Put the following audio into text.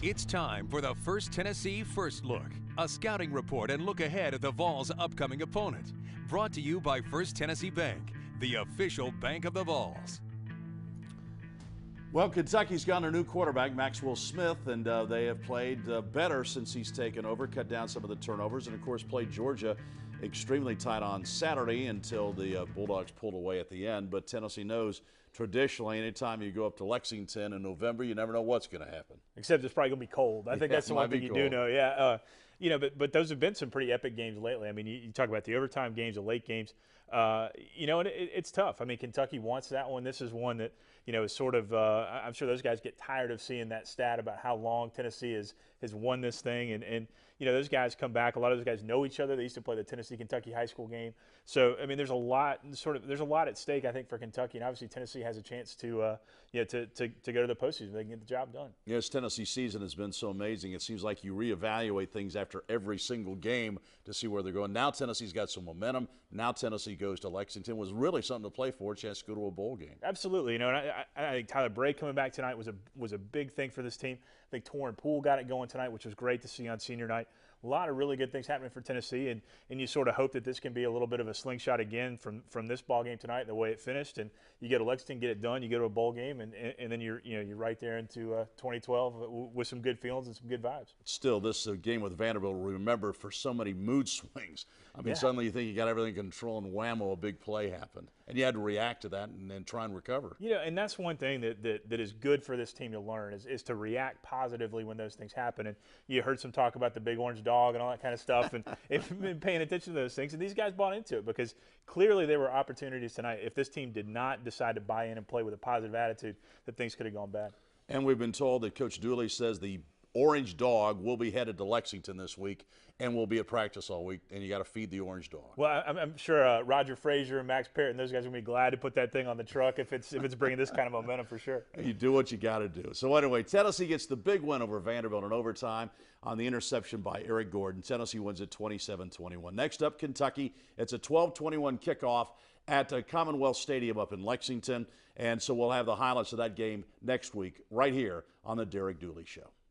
It's time for the First Tennessee First Look, a scouting report and look ahead at the Vols' upcoming opponent. Brought to you by First Tennessee Bank, the official bank of the Vols. Well, Kentucky's got a new quarterback, Maxwell Smith, and they have played better since he's taken over, cut down some of the turnovers, and of course played Georgia extremely tight on Saturday until the Bulldogs pulled away at the end. But Tennessee knows traditionally anytime you go up to Lexington in November, you never know what's going to happen. Except it's probably going to be cold. I think that's the one thing you do know. Yeah. But those have been some pretty epic games lately. I mean, you talk about the overtime games, the late games. And it's tough. I mean, Kentucky wants that one. This is one that, is sort of I'm sure those guys get tired of seeing that stat about how long Tennessee has won this thing. And those guys come back. A lot of those guys know each other. They used to play the Tennessee-Kentucky high school game. So, I mean, there's a lot at stake, I think, for Kentucky. And obviously Tennessee has a chance to go to the postseason. They can get the job done. Yes, Tennessee's season has been so amazing. It seems like you reevaluate things after every single game to see where they're going. Now Tennessee's got some momentum. Now Tennessee goes to Lexington. It was really something to play for. A chance to go to a bowl game. Absolutely. And I think Tyler Bray coming back tonight was a big thing for this team. I think Torrin Poole got it going tonight, which was great to see on senior night. A lot of really good things happening for Tennessee, and you sort of hope that this can be a little bit of a slingshot again from this ball game tonight, the way it finished. And you go to Lexington, get it done, you go to a bowl game, and then you're right there into 2012 with some good feelings and some good vibes. Still, this game with Vanderbilt, remember, for so many mood swings. I mean, suddenly you think you got everything in control, and whammo, a big play happened, and you had to react to that and then try and recover. And that's one thing that is good for this team to learn is to react positively when those things happen. And you heard some talk about the big orange dog and all that kind of stuff, and been paying attention to those things. And these guys bought into it because clearly there were opportunities tonight. If this team did not decide to buy in and play with a positive attitude, that things could have gone bad. And we've been told that Coach Dooley says the orange dog will be headed to Lexington this week and will be at practice all week, and you got to feed the orange dog. Well, I'm sure Roger Frazier and Max Parrott and those guys are going to be glad to put that thing on the truck if it's bringing this kind of momentum for sure. You do what you got to do. So anyway, Tennessee gets the big win over Vanderbilt in overtime on the interception by Eric Gordon. Tennessee wins at 27-21. Next up, Kentucky. It's a 12-21 kickoff at Commonwealth Stadium up in Lexington, and so we'll have the highlights of that game next week right here on the Derek Dooley Show.